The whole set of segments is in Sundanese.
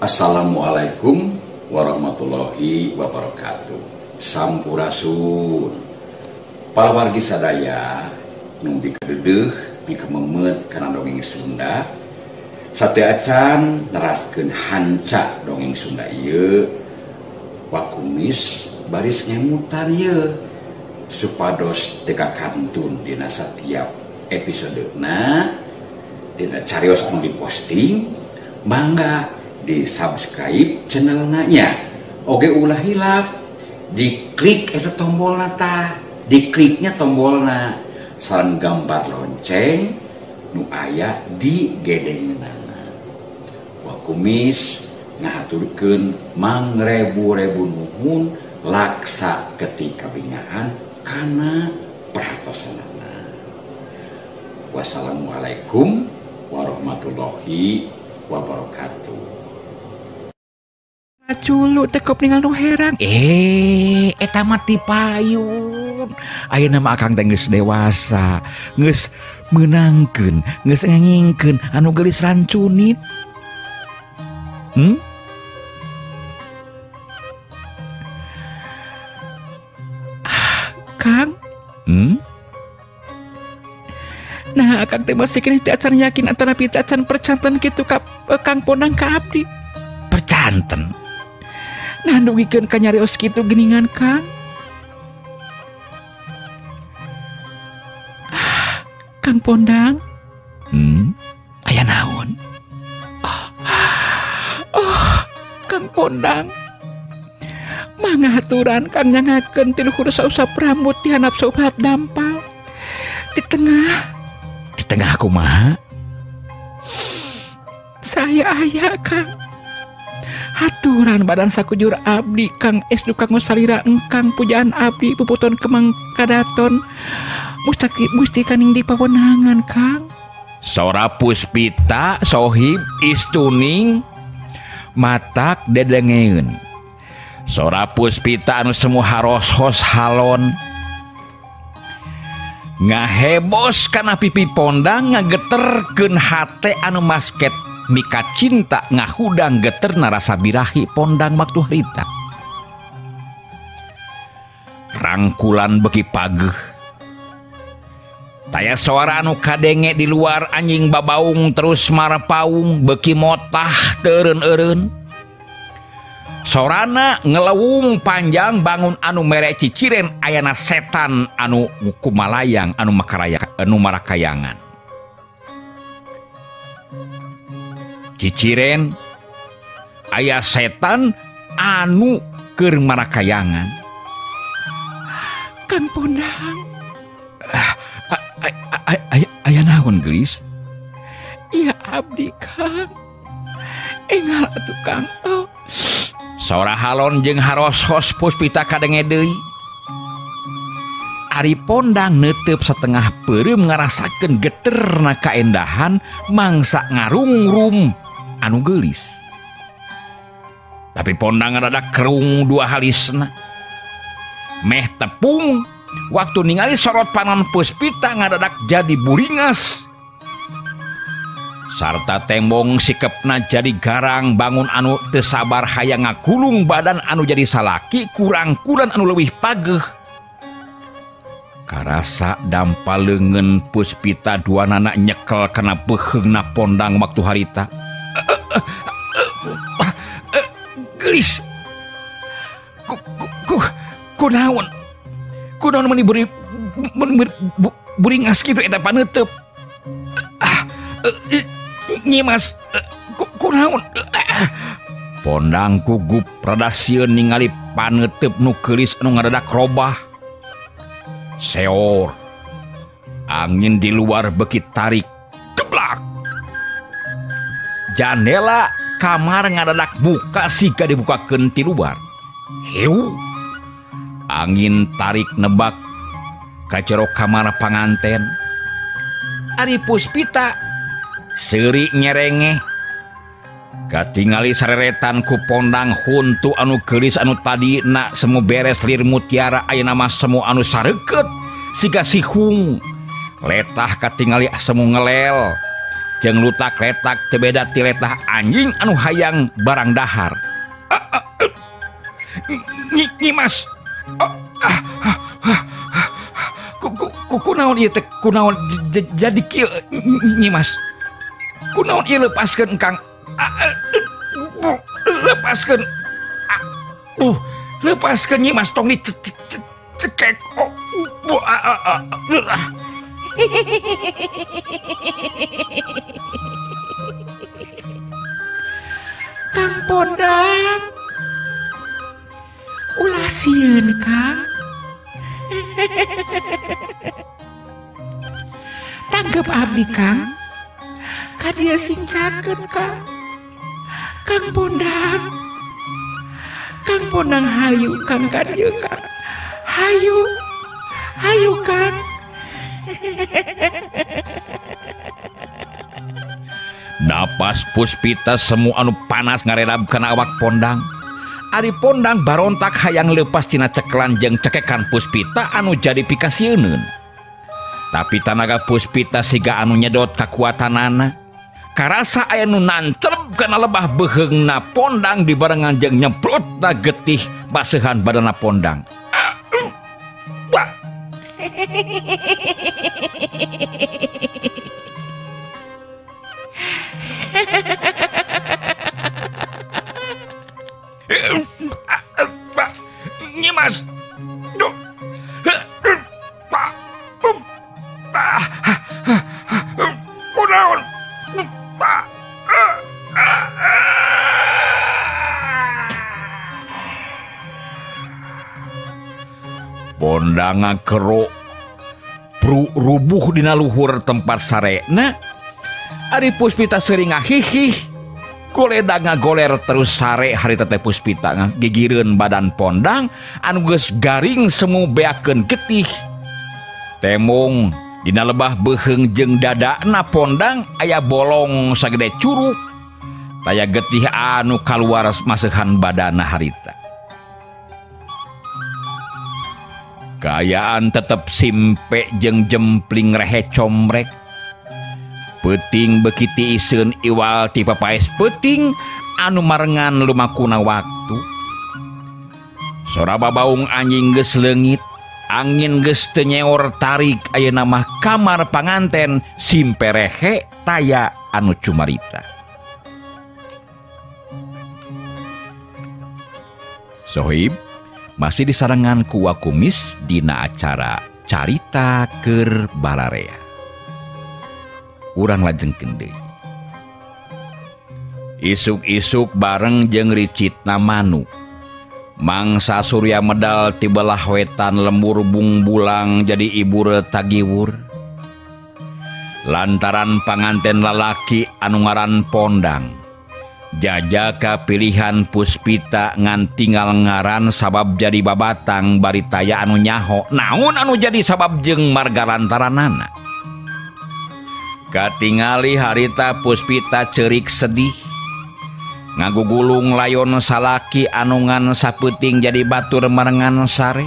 Assalamualaikum warahmatullahi wabarakatuh. Sampurasun. Para wargi sadaya nu bikadeudeung mika memet kana dongeng Sunda. Sate acan neraskeun hanca dongeng Sunda ieu wakumis baris ngemutan ieu supados teka kantun dina setiap episodena dina carios anu diposting mangga di subscribe channelnya oge ulah hilap diklik eta tombolna tah dikliknya tombolna sareng gambar lonceng nu aya di gedengeunana wakumis ngahaturkeun mangrebu-rebu nuhun laksa ketika bingaan kana perhatosanana. Wassalamualaikum warahmatullahi wabarakatuh. Culu tekop ningal nu heran. Eta mah ti payun. Ayeuna mah akang teh geus dewasa, geus meunangkeun, geus ngengingkeun anu geulis rancunit. Kang? Nah, akang teh masih kini teh acan yakin antara piti acan percanten kitu ka Kang Pondang ka abdi. Percanten. Nah, dugikeun ka nyarios kitu geuningan Kang. Kang Pondang. Aya naon? Kang Pondang. Mangga haturan Kang nyangakeun ti luhur sausap rambut ti handap saubab dampal. Di tengah kumaha? Saya aya Kang. Haturan badan sakujur abdi Kang Esdu Kang salira engkang pujaan abdi puputon kemang kadaton musti kaning dipawenangan Kang. Sora Puspita sohib istuning matak dedengeun. Sora Puspita anu semu haros-hos halon ngahebos kana pipi Pondang ngageterkeun hate anu masket mika cinta ngahudang geter narasa birahi Pondang waktu harita. Rangkulan beki pageuh. Taya suara anu kadenge di luar anjing babaung terus marapaung beki motah teureun-eureun. Sorana ngelewung panjang bangun anu mere ciciren ayana setan anu kumalayang anu marakayangan. Ciciren aya setan anu keur marakayangan. Kang Pondang. Aya naon geulis? Iya abdi Kang. Engal atuh Kang. Sora halon jeung haros-hos Puspita kadenge deui. Ari Pondang neuteup satengah peureum ngarasakeun geterna kaendahan mangsa ngarungrum anu geulis. Tapi Pondang rada kerung dua halisna. Meh tepung waktu ningali sorot panon Puspita ngadadak jadi buringas. Sarta tembong sikepna jadi garang bangun anu teu sabar hayang ngakulung badan anu jadi salaki kurang-kurang anu leuwih pageuh. Karasa dampaleungeun Puspita duanana nyekel kana beuheungna Pondang waktu harita. Geulis. Kunaon? Kunaon meuni buringas kitu eta paneuteub. Nyimas kunaon? Pondang gugup rada sieun ningali paneuteub nu geulis anu ngadadak robah. Seor. Angin di luar beki tarik. Geblak. Jandela kamar ngadadak buka siga dibukakeun ti luar. Heu. Angin tarik nebak ka jero kamar panganten. Ari Puspita seuri nyerengeh katingali sareretan ku Pondang huntu anu geulis anu tadi na semu beres lir mutiara ayeuna mah semu anu sareukeut siga sihung letah katingali semu ngelel jeung lutak-letak teu beda ti letah anjing anu hayang barang dahar. Nyimas. Kunaon ieu teh kunaon jadi kieu Nyimas. Kunaon ieu lepaskeun Kang. Lepaskeun. Lepaskeun Nyimas tong dicekek. Kang Pondang, ulah sieun Kang. Tanggep abdi Kang, kadia sincakeun Kang. Kang Pondang, Kang Pondang hayu Kang kadia Kang. Hayu Kang. Napas Puspita semu anu panas ngaredab kana awak Pondang. Ari Pondang barontak hayang leupas tina ceklan jeung cekekan Puspita anu jadi pikasieun. Tapi tanaga Puspita siga anu nyedot kakuatanana. Karasa aya nu nancelep kana lebah beheungna Pondang dibarengan jeung nyemprotna getih baseuhan badanna Pondang. Nyimas. Kunaon? Pondang ngakero rubuh dina luhur tempat sarena. Ari Puspita seuring ngahihih. Goleda ngagoler terus sare harita teh Puspita ngagigireun badan Pondang anu geus garing semu beakeun getih. Temong dina lebah beheung jeung dadana Pondang aya bolong sagede curug. Taya getih anu kaluar maseuhan badanna harita. Kaayaan tetep simpe jeung jempling rehe comrek. Peuting beuki ti iseun iwal ti papaes peuting anu marengan lumakuna waktu. Sora babaung anjing geus leungit, angin geus teu nyeor tarik ayeuna mah kamar panganten simpe rehe taya anu cumarita. Sohib masih disarengan ku Wakumis dina acara Carita Keur Balarea. Urang lajengkeun deui. Isuk-isuk bareng jeung ricitna Manu. Mangsa surya medal ti belah wetan lembur bungbulang jadi ibure tagiwur. Lantaran panganten lalaki anu ngaran Pondang jajaka pilihan Puspita ngan tinggal ngaran sabab jadi babatang bari taya anu nyaho naon anu jadi sabab jeung marga lantaranana. Katingali harita Puspita ceurik sedih ngagugulung layon salaki anu ngan sapeuting jadi batur marengan sare.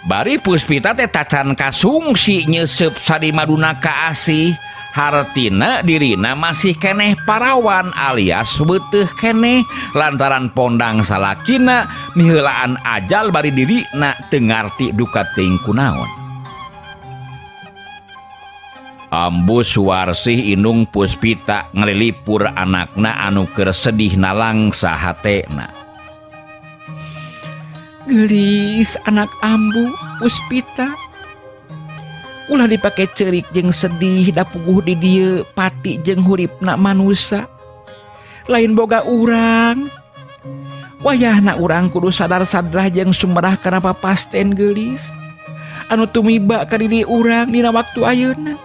Bari Puspita teh tacan kasungsi nyeuseub sadimaduna kaasih. Hartina dirina masih keneh parawan alias beuteuh keneh lantaran Pondang salakina miheulaan ajal bari dirina teu ngarti duka teuing kunaon. Ambu suwarsih indung Puspita ngelilipur anakna anu keur sedih nalang sahatena. Gelis anak ambu Puspita. Ulah dipake ceurik jeung sedih da puguh di dieu pati jeung huripna manusia. Lain boga urang. Wayahna urang kudu sadar-sadrah jeung sumerah kana papasten geulis anu tumiba ka diri urang dina waktu ayeuna.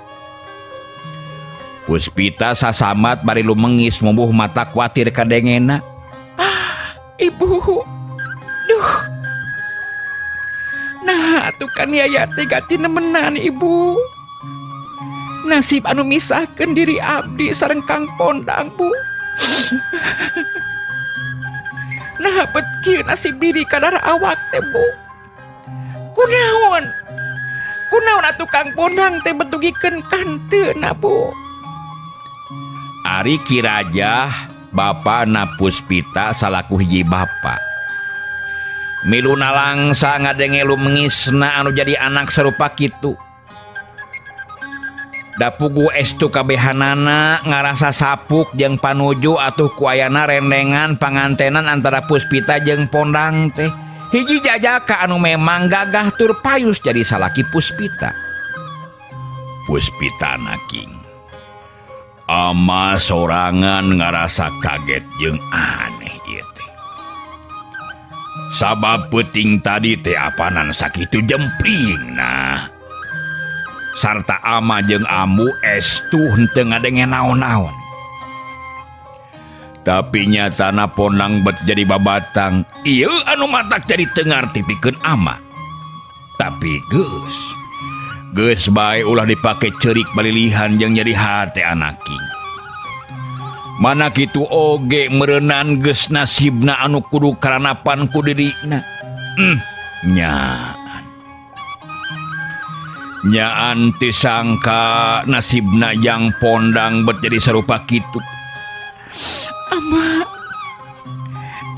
Puspita sasamat bari lumengis mumbuh mata kuatir ka dengena. Ibu. Duh. Nah, atuh kan yaya teh gati nemenan ibu. Nasib anu misahkeun diri abdi sareng Kang Pondang, Bu. Nah, bet kieu nasib diri kadar awak teh, Bu. Kunaon? Kunaon atuh Kang Pondang teh betugikeun kanteuna, Bu. Ari Kiraja Bapak na Puspita salaku hiji bapak. Miluna langsa ngadenge lu mengisna anu jadi anak serupa kitu. Dapugu estu kabehanana ngarasa sapuk jeung panuju atuh kuayana rendengan pangantenan antara Puspita jeung Pondang teh. Hiji jajaka anu memang gagah tur payus jadi salaki Puspita. Puspita naking. Ama sorangan ngarasa kaget jeung aneh ieu teh. Sabab peuting tadi teh apanan sakitu jempling nah. Sarta ama jeung ambu estu henteu ngadenge naon-naon. Tapi nyatana Pondang bet jadi babatang, ieu anu matak jadi teu ngarti pikeun ama. Tapi geus bae ulah dipake ceurik balilihan jeung nyeri hate anaking. Mana kitu oge meureunnan geus nasibna anu kudu karanapan ku dirina. Nyaan teu sangka nasibna jang Pondang bet jadi sarupa kitu. Ama,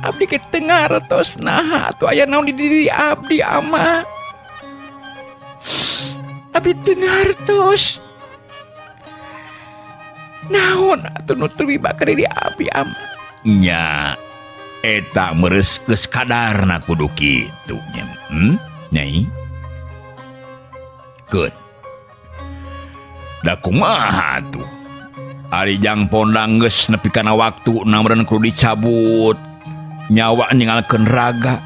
abdi ke teu ngartos naha atuh aya naon di diri abdi ama. Abdi teu ngartos naon atuh nu tumiba ka diri abdi ama. Nya eta meures geus kadarna kudu kitu nya. Nyai. Keun. Da kumaha atuh? Ari jang Pondang geus nepi kana waktu meureun kudu dicabut nyawa ninggalkeun raga.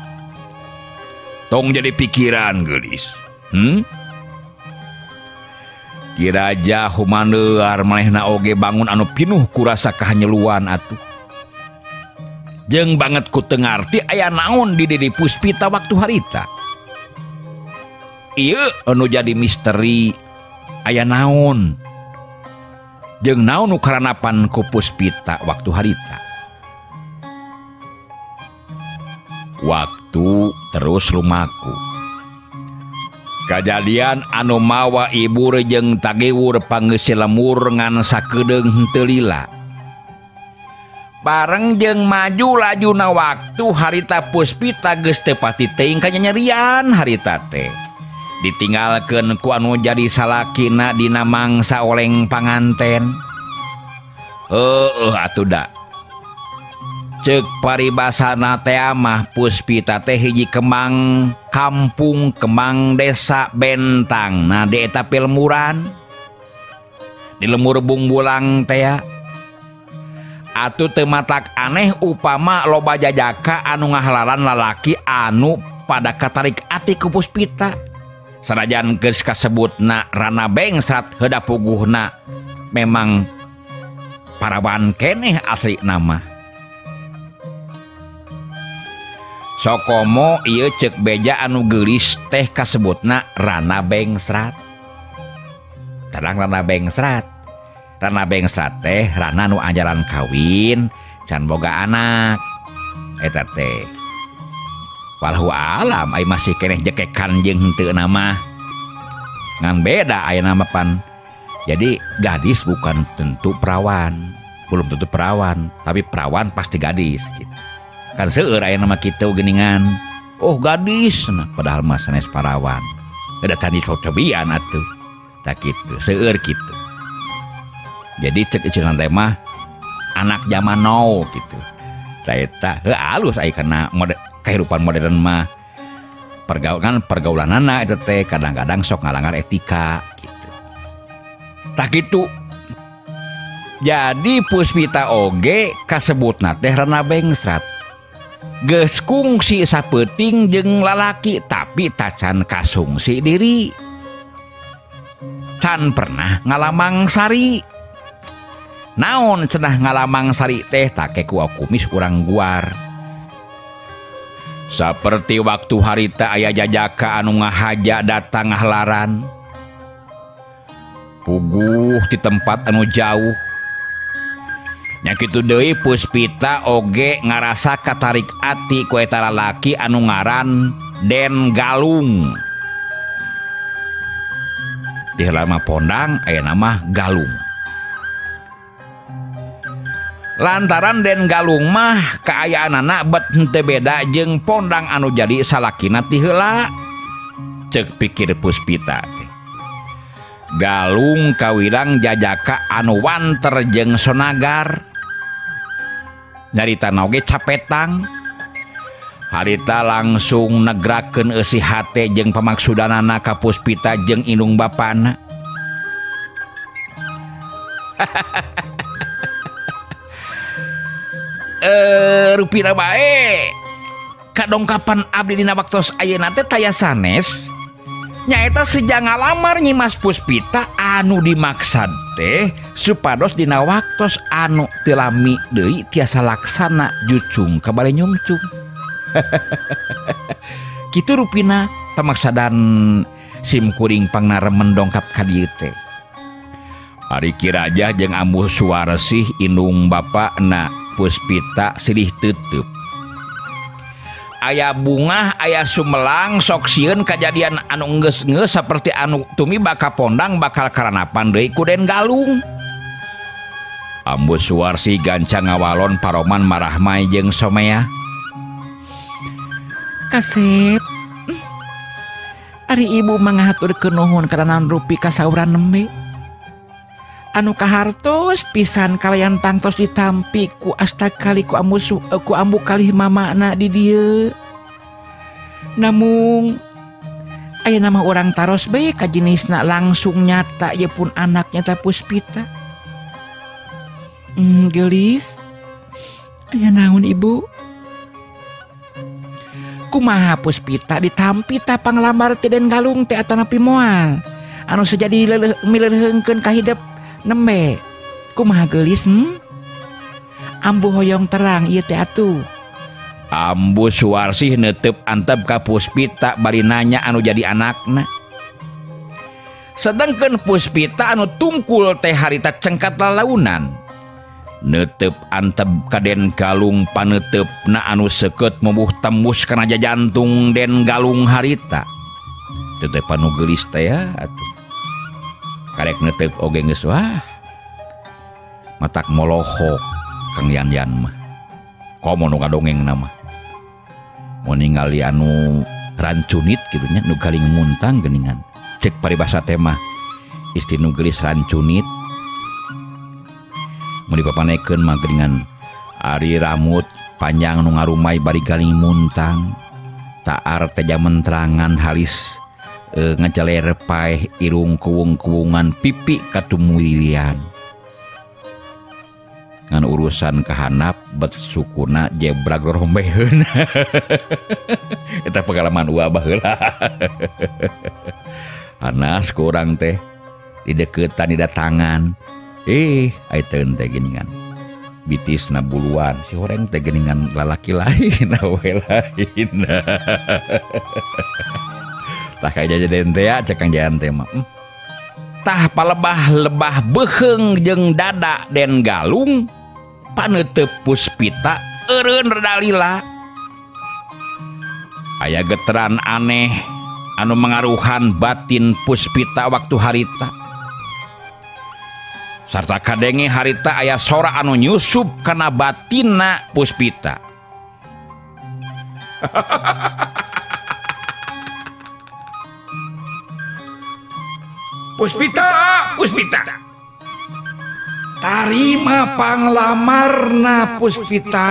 Tong jadi pikiran geulis. Kiraja humaneuar manehna oge bangun anu pinuh ku rasa kahanyeluan atuh. Jeung banget ku teu ngarti aya naon di diri Puspita waktu harita. Ieu anu jadi misteri aya naon. Jeung naon nu karanapan ku Puspita waktu harita. Waktu terus lumaku. Kajadian anu mawa ibu jeung tagewur pangeus lemur ngan sakedeung henteu lila. Bareng jeung maju lajuna waktu harita Puspita geus teu pati teuing kanyerian harita teh. Ditinggalkeun ku anu jadi salakina dina mangsa oleng panganten. Atuh da. Ceuk paribasana teh mah Puspita teh hiji kembang kampung, kembang desa bentang. Nah di eta pilmuran di lemur bungbulang teh atuh teu matak aneh upama loba jajaka anu ngahalaran lalaki anu pada katarik ati ku Puspita. Sanajan geus kasebutna Rana Bengsrat heuda puguhna memang parawan keneh asli nama. Sokomo ieu ceuk beja anu geulis teh kasebutna Rana Bengsrat. Terang Rana Bengsrat. Rana Bengsrat teh Rana nu ajaran kawin can boga anak. Eta teh. Walhu alam ai masih keneh jekekan jeung henteu nama. Ngan beda aya nama pan. Jadi gadis bukan tentu perawan. Belum tentu perawan, tapi perawan pasti gadis gitu. Kan seueur aya nama kitu geuningan. Oh gadis, nah, padahal mah sanes parawan. Ada tadi cobian atuh. Tak kitu, seueur kitu. Jadi ceuk eceungan teh mah anak zaman now gitu. Tah eta halus aya kana kehidupan modern mah. Pergaulanana eta teh kadang-kadang sok ngalanggar etika gitu. Tak kitu. Jadi Puspita oge kasebutna teh Rana Bengsrat. Geus kungsi sapeuting jeung lalaki tapi tacan kasungsi diri. Can pernah ngalamang sari. Naon cenah ngalamang sari teh take ku kumis urang guar. Saperti waktu harita aya jajaka anu ngahaja datang ngahlaran. Puguh di tempat anu jauh. Nya kitu deui Puspita oge ngarasa katarik ati ku eta lalaki anu ngaran Den Galung. Di heula Pondang aya nama Galung. lantaran Den Galung mah kaayaanana bet henteu beda jeung pondang anu jadi salakina ti heula. Ceuk pikir Puspita teh. Galung kawirang jajaka anu wanter jeung sonagar. Nyarita oge capetang. Harita langsung negrakeun eusi hate jeung pamaksudanana ka Puspita jeung indung bapana. Rupina bae kadongkapan abdi dina waktos ayeuna teh taya sanes nyaeta sejang ngalamar Nyi Mas Puspita anu dimaksad teh supados dina waktos anu teu lami deui tiasa laksana jucung ka bale nyungcung. Kitu rupina pamaksadan simkuring pangnaremen dongkap ka dieu teh. Ari Kiraja jeung Ambuh Suwarsih indung bapana Puspita silih teuteub. Aya bungah aya sumelang sok sieun kajadian anu geus-geus saperti anu tumibak ka pondang bakal karanapan deui ku Den Galung. Ambuh Suwarsih gancang ngawalon paroman Marahmai jeung Somea. Kasep, ari ibu mangahaturkeun nuhun karana rupi kasauran nembe. Anu kahartos pisan kalayan tangtos ditampi ku astakali ku ambu kalih mamana di dieu. Namung aya nama orang taros bae ka jenisna langsung nyata ye pun anaknya ta Puspita. Gelis. Aya naon ibu? Kumaha Puspita ditampi ta panglamar ti Den Galung teh atanapi moal anu sejadi mileureungkeun ka hidep nembe. Kumaha geulis? Ambu hoyong terang ieu teh atuh. Ambuh Suwarsih neuteup antep ka Puspita bari nanya anu jadi anakna. Sedengkeun Puspita anu tungkul teh harita cengkat lalaunan neuteup antep ka Den Galung paneuteup-na anu seukeut mubuh tembus kana jantung Den Galung harita. Teu teh panu geulis teh ya atuh. Karek neuteup oge geus wah. Matak molohok Kang Yan mah. Komo nu ngadongengna mah. Mun ningali anu rancunit kitu nya nu galing muntang geuningan. Cek paribasa teh mah isti nu geulis rancunit. Mun dipapanekeun mah geuningan ari rambut panjang nu ngarumay bari galing muntang. Taar teh jaman terangan halis ngajaler paeh irung kuwung-kuwungan pipi katumulilian. Ngan urusan kahanap bet sukuna jebrag rombeheun. Eta pengalaman ulah baheula. Anas ku urang teh di deukeutan di datangan. Ai teun teh geuningan. Bitisna buluan si horeng teh geuningan lalaki lain awe lain. Tah kajadian teh cek Kang Jayan teh mah. Tah palebah-lebah beheung jeung dada Den Galung paneuteub Puspita eureun rada lila. Aya geteran aneh anu mengaruhan batin Puspita waktu harita. Sarta kadenge harita aya sora anu nyusup kana batinna Puspita. Puspita, tarima panglamarna Puspita.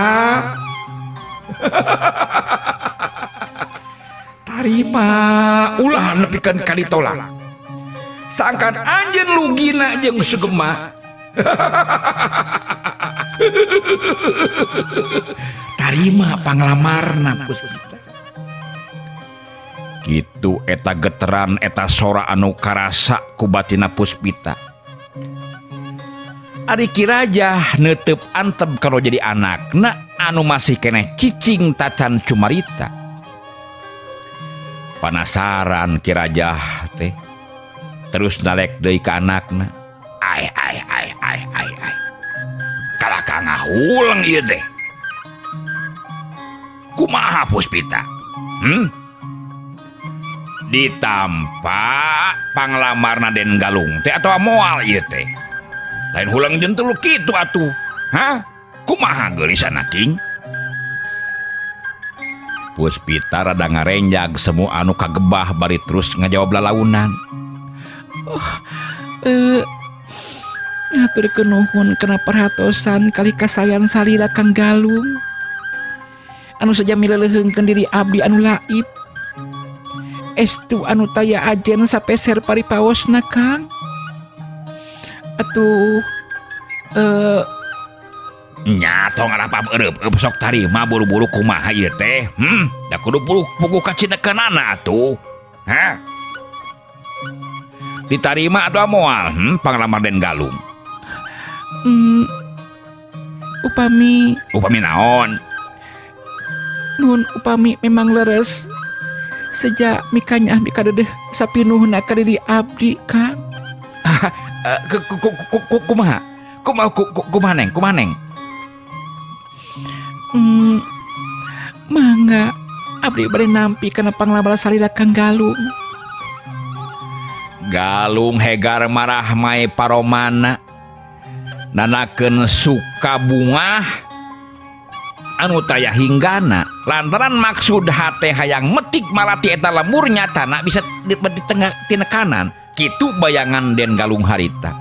Tarima ulah nepikeun ka ditolak. Sangkan anjeun lugina jeung sugema. Tarima panglamarna Puspita. Kitu eta geteran eta sora anu karasa ku batina Puspita. Ari Kiraja neuteup antep kalau jadi anakna anu masih keneh cicing tacan cumarita. Panasaran Kiraja teh terus nalek deui ka anakna. Ai. Kalaka ngahulang ieu teh. Kumaha Puspita? Ditampa panglamarna Den Galung teh atawa moal ieu teh. Lain hulang jentul kitu atuh. Hah? kumaha geulis anaking? Puspita rada ngarenjag semu anu kagebah bari terus ngajawab lalaunan. Ngaturkeun nuhun kana perhatosan kali kasayan salila Kang Galung. Anu saja mileuleungkeun diri abdi anu laib. Estu anu taya ajen sapeser paripaosna Kang. Atuh nya tong arapa eueup sok tarima buru-buru kumaha ieu teh? Da kudu pugu ka cinekeunana atuh. Hah? Ditarima atau moal panglamar Den Galung? Upami naon? Nun upami memang leres sejak mikanya abdi kadedeh sapinuhna ka diri abdi Kang. Kumaha? Kumaha neng? Mangga abdi bari nampi kana panglamar salila Kang Galung. Galung hegar marah mae paromana nanakeun suka bunga anu taya hinggana lantaran maksud hate hayang metik malati eta lemur nyatana bisa ditengah tinekanan kitu bayangan Den Galung harita.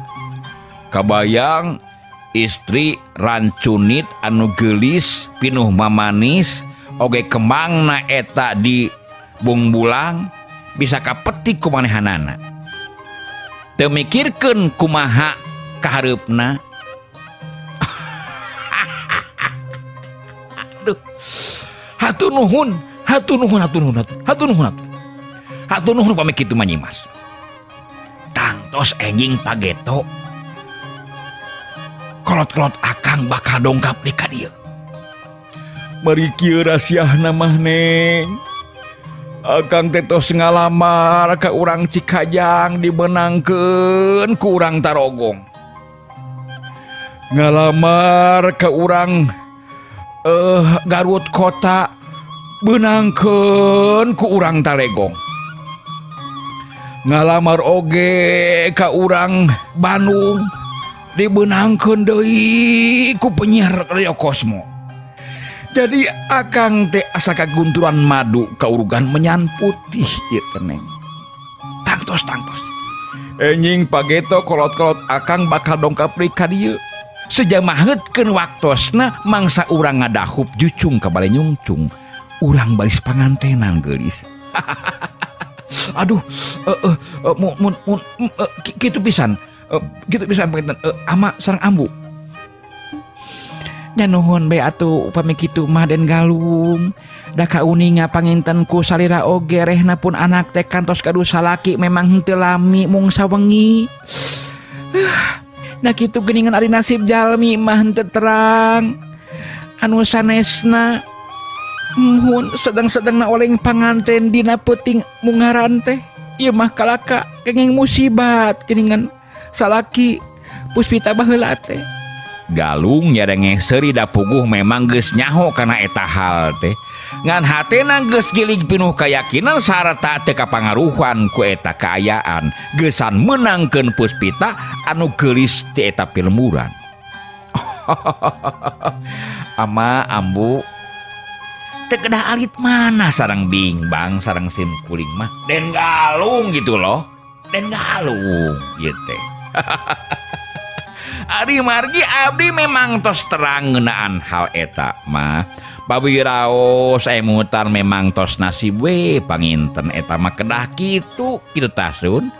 Kabayang istri rancunit anu geulis pinuh mamanis oge kembangna eta di bungbulang bisa kapetik kumanehanana. Teu mikirkeun kumaha kahareupna. Aduh. Hatur nuhun pami kitu mah Nyimas. Tangtos enjing pageto. Kolot-kolot akang bakal dongkap di ka dieu. Mari kieu rasiahna mah Neng. Akang tetos ngalamar ka urang Cikajang dimenangkeun ku urang Tarogong. Ngalamar ka urang Garut Kota benangkeun ku urang Talegong. Ngalamar oge ka urang Bandung dibenangkeun deui ku penyiar Radio Kosmo. Jadi akang teh asa kagunturan madu kaurugan menyan putih ieu teh Neng. Tangtos. Enjing pageto kolot-kolot akang bakal dongkap deui ka dieu. Sejamaheutkeun waktosna mangsa urang ngadahup jucung ka bale nyungcung. Urang baris pangantenan geulis. Aduh, kitu pisan. Gitu bisa pengen ama sareng ambu. Ya nuhun be atuh upami kitu mah Den Galung. Da kauninga panginten ku salira oge rehna pun anak teh kantos kadu salaki memang henteu lami mung sawengi. Nah kitu geuningan ari nasib jalmi mah henteu terang. Anu sanesna muhun sedang-sedangna oleng panganten dina peuting mungaran teh. Ieu mah kalaka kenging musibat geuningan salaki Puspita baheula teh. Galung nyarenge seuri da puguh memang geus nyaho kana eta hal teh. Ngan hatena geus gilig pinuh kayakinan sarta teu kapangaruhan ku eta kaayaan. Geusan menangkeun Puspita anu geulis ti eta pilmuran. Ama ambu teu kedah alit mana sareng bingbang sareng sim kuring mah Den Galung gitu loh. Den Galung ieu teh. Ari margi abdi memang tos terang ngeunaan hal eta mah. Babiraos mutar memang tos nasib we panginten eta mah kedah kitu tasun.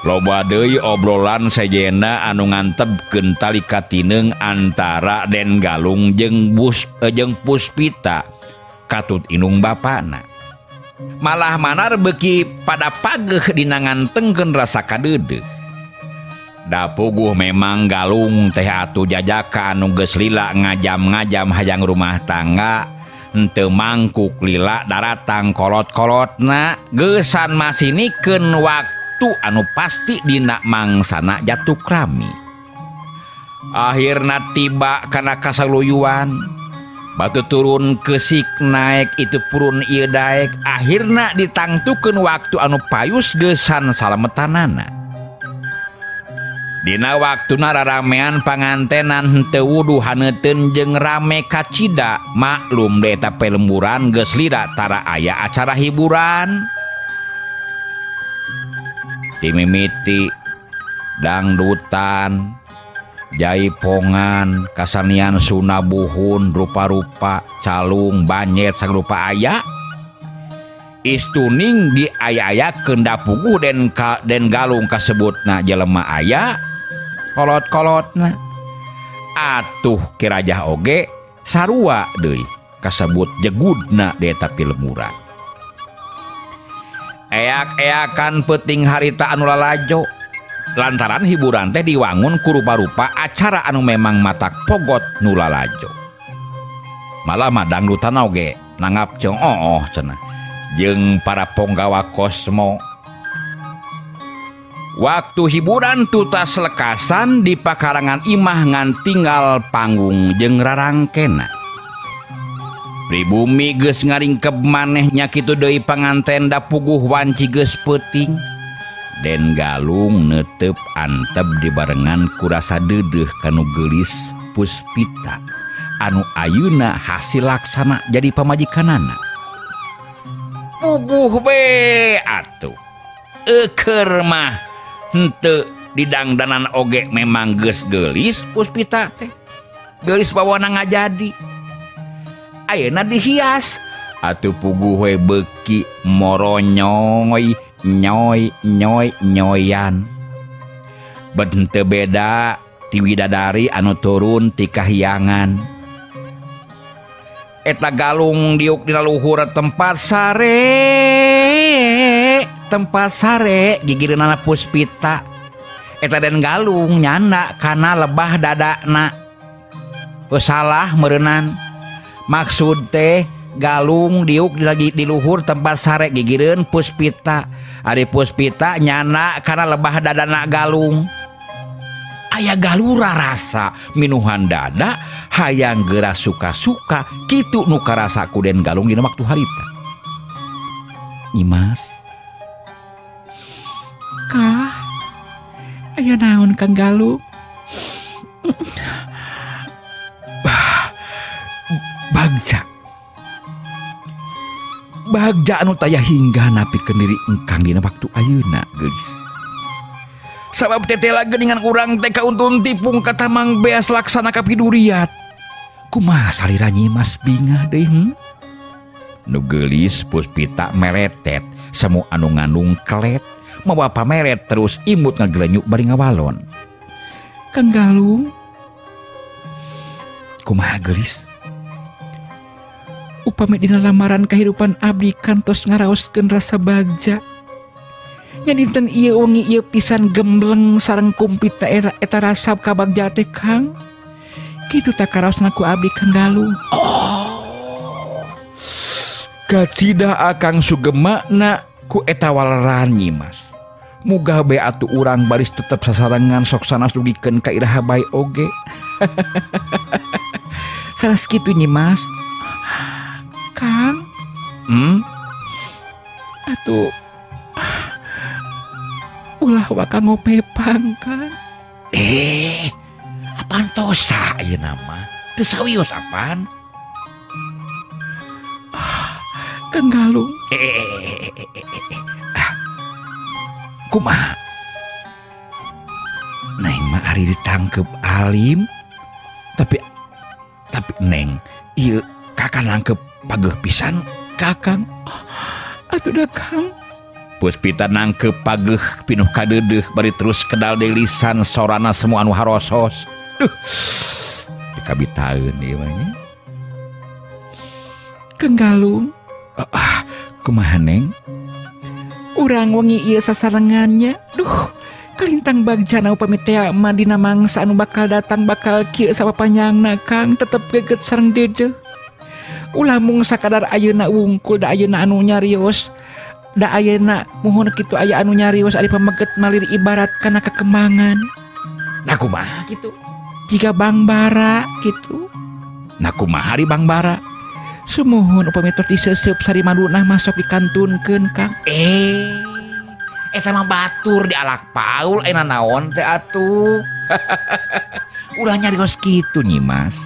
Loba deui obrolan sejenna anu ngantebkeun tali katineung antara Den Galung jeung Puspita katut inung bapana. Malah manar beki pada pageh dina ngantengkeun rasa kadeudeuh. Da puguh memang Galung teh atuh jajaka anu geus lila ngajam-ngajam hayang rumah tangga henteu mangkuk lila daratang kolot-kolotna geusan masinikeun waktu anu pasti dina mangsana jatuh krami. Akhirna tiba kana kasaluyuan. Batu turun kesik naik itu purun ieu daek akhirna ditangtukeun waktu anu payus geusan salametanana. Dina waktuna raramean pangantenan henteu wudu haneuteuh jeung rame kacida maklum da eta pelemburan geus lida tara aya acara hiburan. Ti mimiti dangdutan, jaipongan, kasanian sunabuhun rupa-rupa, calung, banyet sangrupa aya. Istuning di aya-ayakeun da puguh den galung kasebutna jelema aya kolot-kolotna. Atuh kirajah oge sarua deui kasebut jegudna di eta pilemuran. Eak-eakan peuting harita anu lalajo lantaran hiburan teh diwangun ku rupa-rupa acara anu memang matak pogot nu lalajo. Malah mah dangdutan oge nangap jeung cenah jeung para ponggawa kosmo. Waktu hiburan tutas lekasan di pakarangan imah ngan tinggal panggung jeung rarangkena. Pribumi geus ngaringkeb maneh nya kitu deui panganten da puguh wanci geus peuting. Den galung neuteup antep dibarengan ku rasa deudeuh kanu geulis Puspita anu ayeuna hasil laksana jadi pamajikanana. Puguh be atuh eukeur mah henteu didangdanan oge memang geus geulis Puspita teh geulis bawana ngajadi ayeuna dihias atuh puguh we beuki moronyoy nyoyan bet henteu beda ti widadari anu turun ti kahyangan. Eta galung diuk dina luhur tempat sare gigireunana Puspita. Eta den galung nyanda kana lebah dadana. Salah meureunnan. Maksud teh galung diuk di luhur tempat sare gigireun Puspita. Ari Puspita nyanda kana lebah dadana galung. Aya galura rasa minuhan dada hayang geura suka-suka kitu nu karasa ku den galung dina waktu harita. Nyimas kah aya naon Kang Galung? Bagja anu taya hingga napikeun diri engkang dina waktu ayeuna geulis. Sabab tetela geuningan urang teh kauntun tipung ka Tamang beas laksana ka piduriat. Kumaha salira Nyimas bingah deui Nu geulis Puspita meretet semu anu ngandung kelet mawa pameret terus imut ngagelenyuk bari ngawalon. Kang Galung kumaha geulis? Upami dina lamaran kahirupan abdi kantos ngaraoskeun rasa bagja. Nya dinten ieu wengi ieu pisan gembleng sareng kumpit eta rasa ka bagja teh Kang. Kitu tak karaosna ku abdi Kang Galung. Kacida akang sugemakna ku eta waleran Nyimas. Muga be atuh urang baris tetep sasarengan sok sanes dugikeun ka iraha bae oge. Sanes kitu Nyimas. Kang, atuh ulah waka ngopepang Kang. Apaan tosa ieu nama? Teu sawios apaan? Kang Galung. Kumaha? Neng mah ari ditangkep alim, tapi Neng ieu Kakang nangkep pageuh pisan Kakang. Atuh da Kang. Puspita nangkep pageuh pinuh kadeudeuh bari terus kedal deui lisan sorana semua anu harosos. Duh. Dikabitaeun ieu mah nya. Kang Galung. Kumaha Neng? Urang wengi ieu sasarengannya. Duh, kalintang bagjana upami teh mah dina mangsa anu bakal datang bakal kieu sapapanyangna Kang tetep geget sareng dedeuh. Ulah mung sakadar ayeuna wungkul da ayeuna anu nyarios. Da ayeuna muhun kitu aya anu nyarios ari pameget malir ibarat kana kakembangan. Nah kumaha kitu? Jika Bang Bara kitu. Nah kumaha ari Bang Bara? Sumuhun upami tos diseseup sari maduna masok dikantunkeun Kang. eta mah batur di alak paul ayeuna naon teh atuh. Ulah nyarios kitu Nyimas.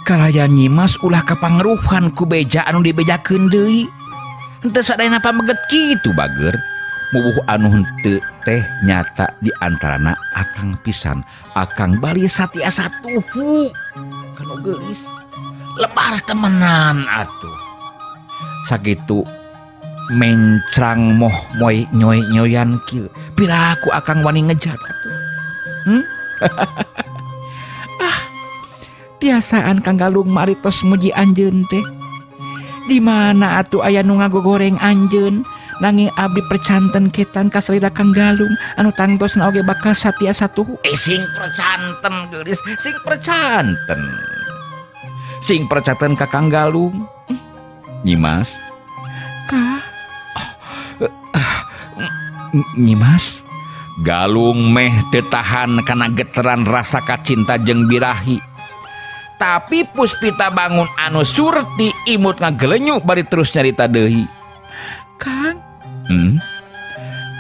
Kalaya Nyimas ulah kapangruhan ku beja anu dibejakeun deui. Henteu sadayana pameget kitu bager. Mubuh anu henteu teh nyata di antarana akang pisan, akang bari satiasa tuhu kanu geulis. Lebar temenan atuh. Sakitu mencrang moh moy nyoy-nyoyan kieu. Piraku akang wani ngejat atuh. Biasaan Kang Galung maritos muji anjeun teh. Di mana atuh aya nu ngagogoreng anjeun nanging abdi percanten ketan ka salira Kang Galung anu tangtosna oge bakal satiasa tuhu. Sing percanten geulis, sing percanten. Sing percanten ka Kang Galung. Nyimas. Kah? Nyimas. Galung meh teu tahan kana geteran rasa kacinta jeung birahi. Tapi Puspita bangun anu surti imut ngagelenyuk bari terus nyarita deui. Kang,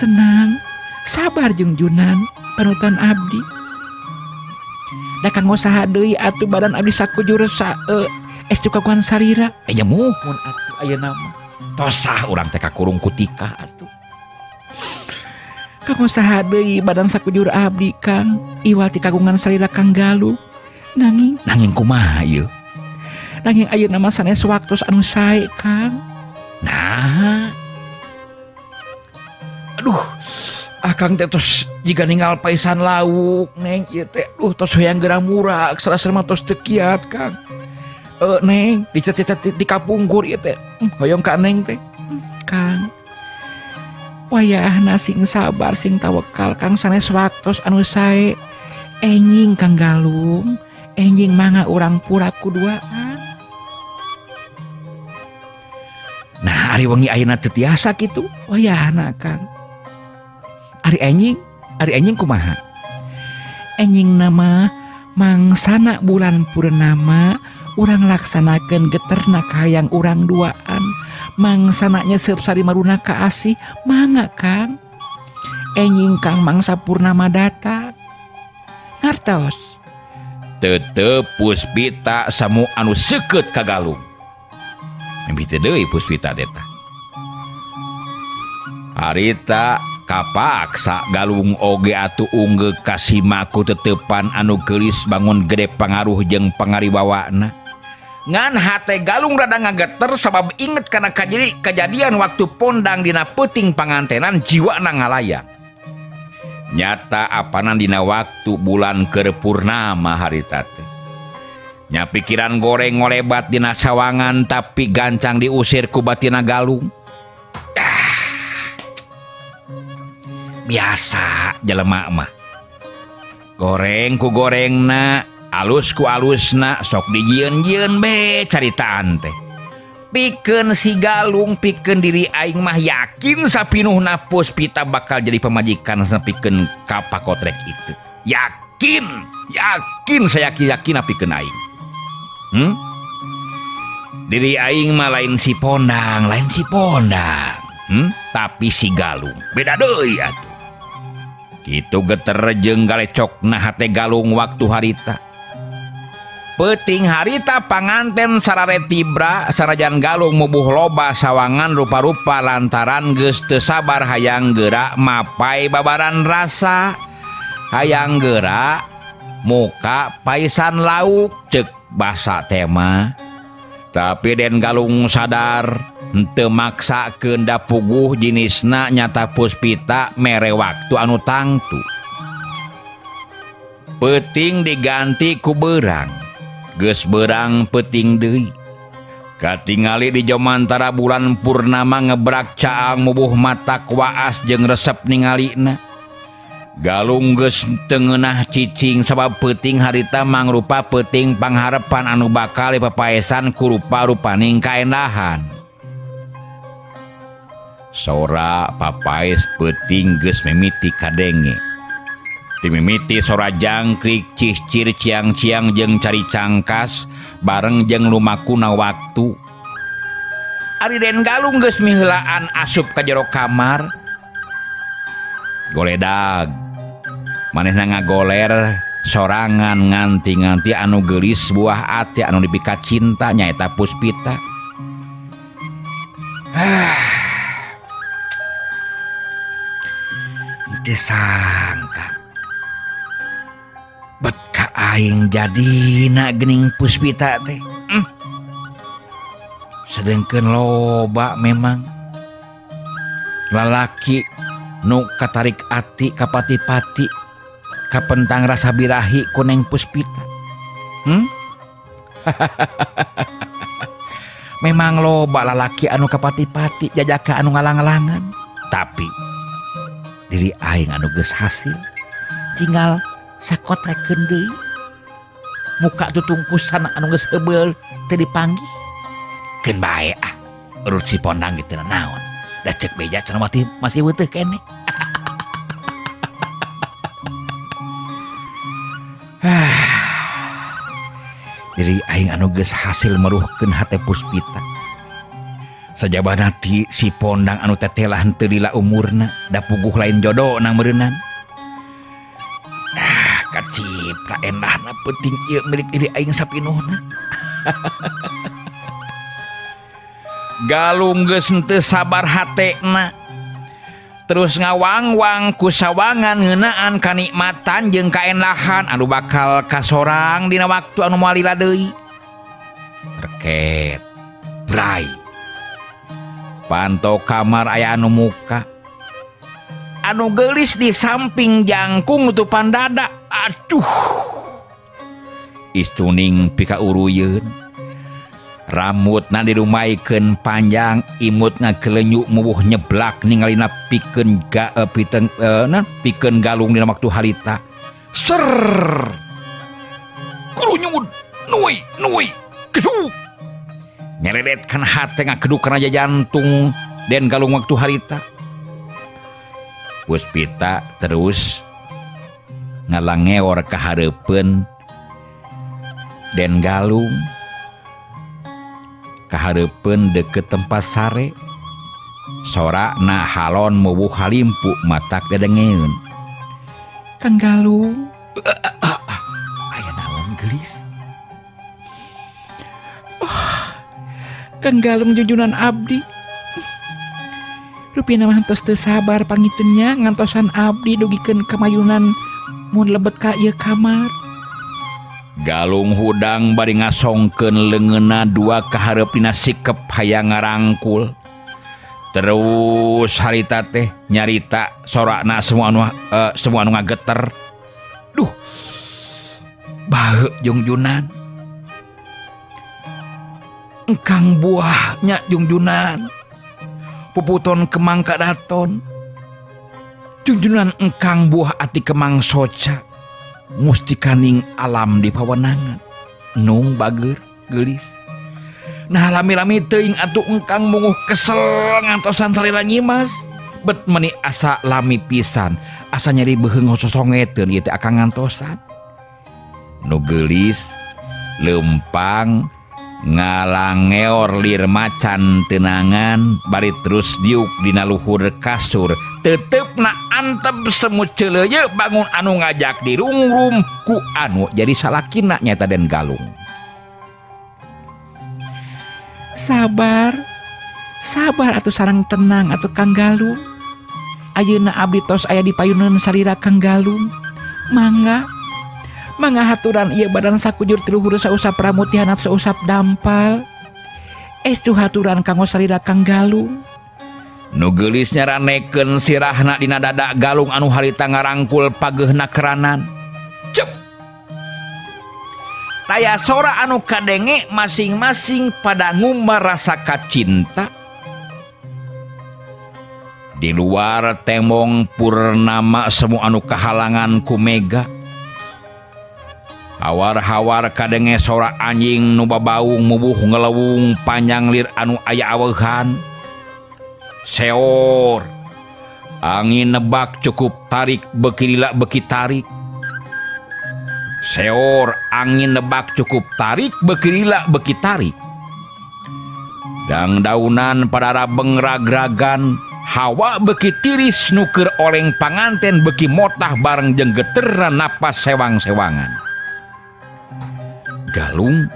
tenang, sabar jeung Junan, panutan abdi. Da kang usaha deui atuh badan abdi sakujur estu kagungan sarira. Nya muhun atuh ayeuna mah. Tosah urang teh kakurung ku Tika atuh. Kang usaha deui badan sakujur abdi Kang, iwal ti kagungan sarira Kang Galung. Nanging kumaha ieu? Nanging ayeuna mah sanes waktos anu sae Kang. Nah. Aduh, akang teh tos jiga ninggal paisan lauk Neng ieu teh. Duh tos hoyang gerang murah, sarasana mah tos teu kiat Kang. Neng, dicet-cet di kapungkur ieu teh. Hoyong ka Neng teh. Kang. Wayahna sing sabar sing tawakal Kang sanes waktos anu sae. Enjing Kang Galung. Enjing mangga urang pura kuduaan. Nah, ari wengi ayeuna teu tiasa kitu. Oh ya anak Kang. Ari enjing kumaha? Enjing nama mangsana bulan purnama urang laksanakeun geterna kahayang urang duaan. Mangsana nyeseup sarimaruna ka asih mangga Kang. Enjing Kang mangsa purnama datang. Ngartos. Tetep Puspita samu anu seukeut ka Galung. Mimpi teu deui Puspita teh. Harita kapaksa Galung oge atuh unggeuh ka simaku tetepan anu geulis bangun gede pangaruh jeung pangaribawana. Ngan hate Galung rada ngageter sabab inget kana kejadian waktu pondang dina peuting pangantenan jiwana ngalayang. Nyata apanan dina waktu bulan keur purnama harita teh. Nya pikiran goreng ngolebat dina sawangan tapi gancang diusir ku batina Galung. Biasa jelema mah. Goreng ku gorengna, alus ku alusna, sok dijieun-jieun be caritaan teh. Pikeun si Galung, pikeun diri aing mah yakin sapinuhna Puspita bakal jadi pemajikan sapikeun ka pakotrek itu. Yakin saya yakin pikeun aing. Diri aing mah lain si Pondang, tapi si Galung beda deui atuh. Kitu geter jeung galecokna hate Galung waktu harita. Peuting harita panganten sarare tibra sanajan Galung mubuh loba sawangan rupa-rupa lantaran geus teu sabar hayang geura mapai babaran rasa. Hayang geura muka paisan lauk ceuk basa tema. Tapi den Galung sadar henteu maksakeun da puguh jinisna nyata Puspita mere waktu anu tangtu. Peuting diganti ku beurang. Geus beurang peuting deui. Katingali di jomantara bulan purnama ngebrak caang mubuh matak waas jeung resep ningalina. Galung geus teu ngeunah cicing sabab peuting harita mangrupa peuting pangharepan anu bakal dipapaesan ku rupa-rupaning kaendahan. Sora papaes peuting geus mimiti kadenge. Timimiti sora jangkrik cicir ciang-ciang jeung cari cangkas bareng jeung lumakuna waktu. Ari den Galung geus miheulaan asup ka jero kamar, goledag manehna ngagoler sorangan nganti-nganti anu geulis buah ati anu dipikat cinta nyaeta Puspita. Teu sangka bet ka aing jadina geuning Puspita teh. Sedengkeun loba memang lalaki nu katarik ati ka pati-pati kapentang rasa birahi ku Neng Puspita. Memang loba lalaki anu ka pati-pati jajaka anu ngalang-alangan, tapi diri aing anu geus hasil tinggal sakotrekeun deui muka tutungkusan anu geus heubeul teu dipanggih. Keun bae urut si Pondang gitu naon da cek beja cenah masih weuteuf keneh. Diri aing anu geus hasil meruhkeun hate Puspita. Sajabana ti si Pondang anu tetelah henteu lila umurna da puguh lain jodoh nang meureunnan. Kacipta endahna penting ieu milik diri aing sapinuhna. Galung geus henteu sabar hatena terus ngawang-wang ku sawangan ngeunaan kanikmatan jeung kaenlahan anu bakal kasorang dina waktu anu moal lila deui. Reket bray panto kamar aya anu muka anu geulis di samping jangkung nutupan dada. Aduh istuning pika uruyeun rambutna dirumaikeun panjang imut ngakelenyu mubuh nyeblak ningalina pikeun pikeun galung dina waktu harita ser kurunyud nuy keduk nyeredet kana hate ngakeduk kana jantung den galung waktu harita. Puspita terus ngalangeor ka hareupeun den galung kahareupeun deket tempat sare sorakna halon mubuh halimpu matak dedengeun. Kang Galung aya naon geulis? Kang Galung jujunan abdi rupina mah tos teu sabar pangiteunya ngantosan abdi dugikeun kamayunan mun lebet ka ieu kamar. Galung hudang bari ngasongkeun leungeunna dua kahareupina sikep hayang ngarangkul. Terus harita teh nyarita sorakna semua anu ngageter. Duh baheuk Jungjunan. Engkang buahnya Jungjunan puputon kemang kadaton. Jungjunan engkang buah ati kemang soca mustikaning alam di pawenangan nung bager geulis. Nah lami-lami teuing atuh engkang munguh kesel ngantosan salira nyimas bet meni asa lami pisan asa nyeri beuheung sosongeteun ieu teh akang ngantosan. Nu geulis leumpang ngalangeor lir macan tenangan bari terus diuk dina luhur kasur tetepna antep semut ceuleuyeuk bangun anu ngajak dirungrum ku anu jadi salakina nyata den Galung. Sabar atuh sareng tenang atuh Kang Galung. Ayeuna abdi tos aya di payuneun salira Kang Galung. Mangga haturan ieu badan sakujur tiluhur sausap ramut dihanap sausap dampal. Estu haturan kanggo salira Kang Galung. Nu geulis nyaranekeun sirahna dina dada Galung anu harita ngarangkul pageehna keranan. Cep. Taya sora anu kadenge masing-masing pada ngumbar rasa kacinta. Di luar tembong purnama semu anu kahalangan ku mega. Hawar-hawar kadenge sora anjing nu babaung mubuh ngelewung panjang lir anu aya aweuhan. Seor angin nebak cukup tarik beuki lila beuki tarik. Seor angin nebak cukup tarik beuki lila beuki tarik. Dang daunan pada rabeng ragragan hawa beki tiris nuker oleng panganten beki motah bareng jeung geteran napas sewang-sewangan. Galung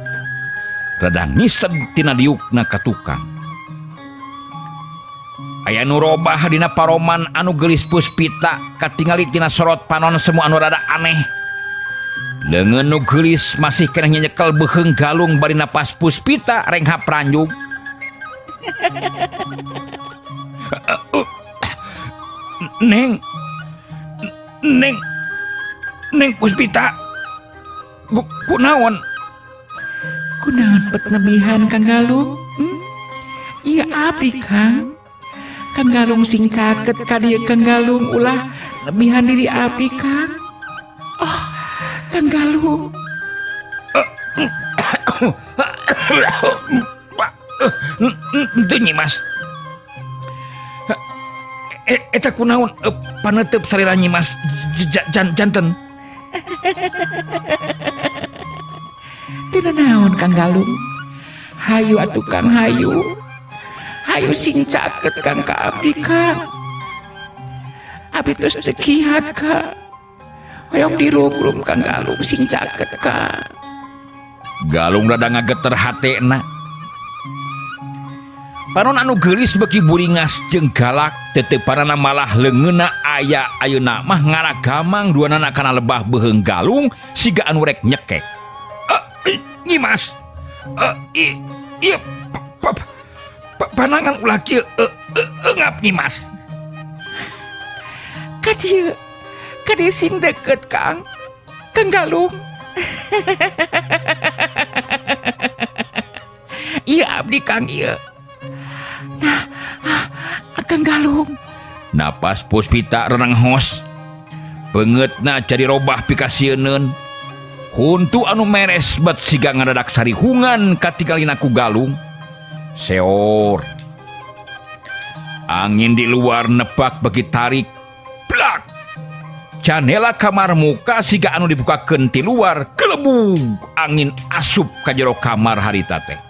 rada ngiseg tina diukna ka tukang. Aya nu robah dina paroman anu geulis Puspita katingali tina sorot panon semu anu rada aneh. Leungeun nu geulis masih keneh nyekel beuheung Galung bari napas Puspita reng hapranjung. Neng Puspita, kunaon? Kunaon bet nebihan Kang Galung? Iya abdi Kang. Kang Galung sing caket ka dieu Kang Galung ulah nebihan diri abdi Kang. Oh, Kang Galung. Teu Nyimas. Eta kunaon paneuteub salira Nyimas janten. Tina naon Kang Galung. Hayu atuh Kang hayu. Hayu sing caket Kang ka abdi Kang. Abdi tos teu kihat Kang. Hoyong dirum-rum Kang Galung sing caket Kang. Galung rada ngageter hatena. Panon anu geulis beki buringas jeung galak teteupanana malah leungeunna aya ayeuna mah ngaragamang duanana kana lebah beuheung Galung siga anu rek nyekek. Nyimas. Ieu panangan ulah kieu eungap Nyimas. Ka dieu sing deket Kang Galung. Iya abdi Kang ieu. Nah, Kang Galung. Napas Puspita renanghos. Beungeutna jadi robah pikasieun. Huntu anu meres bet siga ngadadak sarihungan katingalina ku Galung. Seor. Angin di luar nepak beki tarik. Blak. Jendela kamar muka siga anu dibukakeun ti luar kelebug angin asup ka jero kamar harita teh.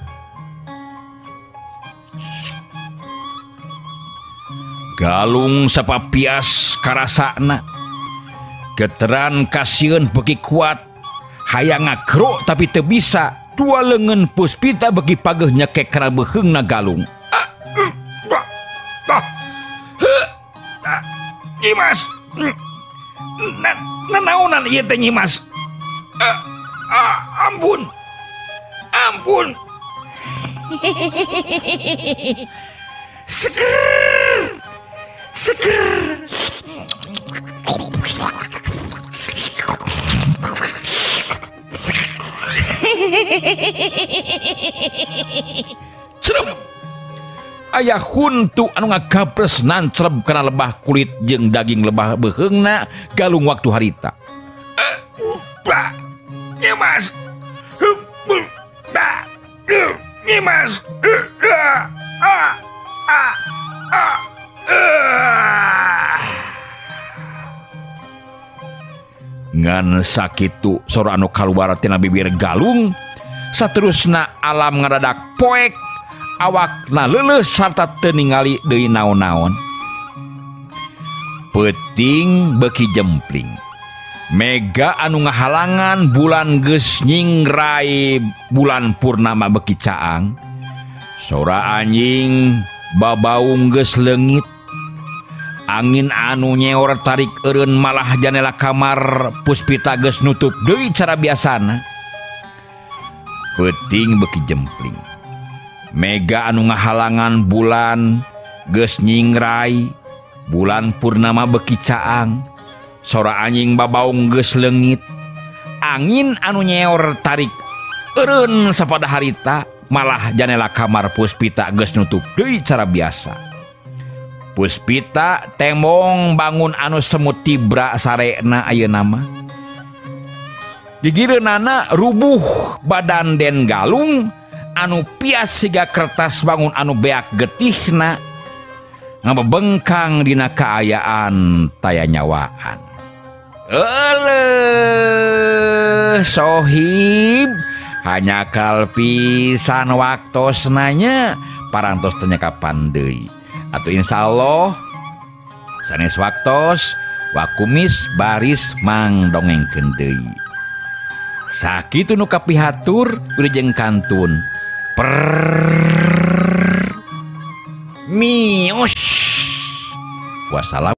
Galung sapapias karasana. Geteran kasieun beki kuat. Hayang ngagro tapi teu bisa. Dua leungeun Puspita beki pageuh nyekek kana beuheungna Galung. Nyimas. Nanaonan ieu teh Nyimas? Ampun. Seger. Cerep. Aya huntu anu ngagabres nancreb kana lebah kulit jeung daging lebah beuheungna Galung waktu harita. Nyimas. Nyimas. Ngan sakitu sora anu kaluar tina bibir Galung, saterusna alam ngadadak poek, awakna leuleuh sarta teu ningali deui naon-naon. Peuting beki jempling. Mega anu ngahalangan bulan geus nyingrai bulan purnama beki caang. Sora anjing babaung geus leungit. Angin anu nyeor tarik eureun malah jendela kamar Puspita geus nutup deui cara biasana. Peuting beki jempling. Mega anu ngahalangan bulan geus nyingrai bulan purnama beki caang. Sora anjing babaung geus leungit. Angin anu nyeor tarik eureun sapada harita malah jendela kamar Puspita geus nutup deui cara biasa. Puspita tembong bangun anu semut tibra sarena ayeuna mah. Gigireunana rubuh badan Den Galung anu pias siga kertas bangun anu beak getihna ngabebengkang dina kaayaan taya nyawaan. Eleuh sohib hanya kalpisan waktosnanya parantos tanya kapan deui. Atuh insyaallah sanes waktos wakumis baris mang dongengkeun deui. Sakitu nu kapihatur wilujeng kantun. Mios. Wassalam.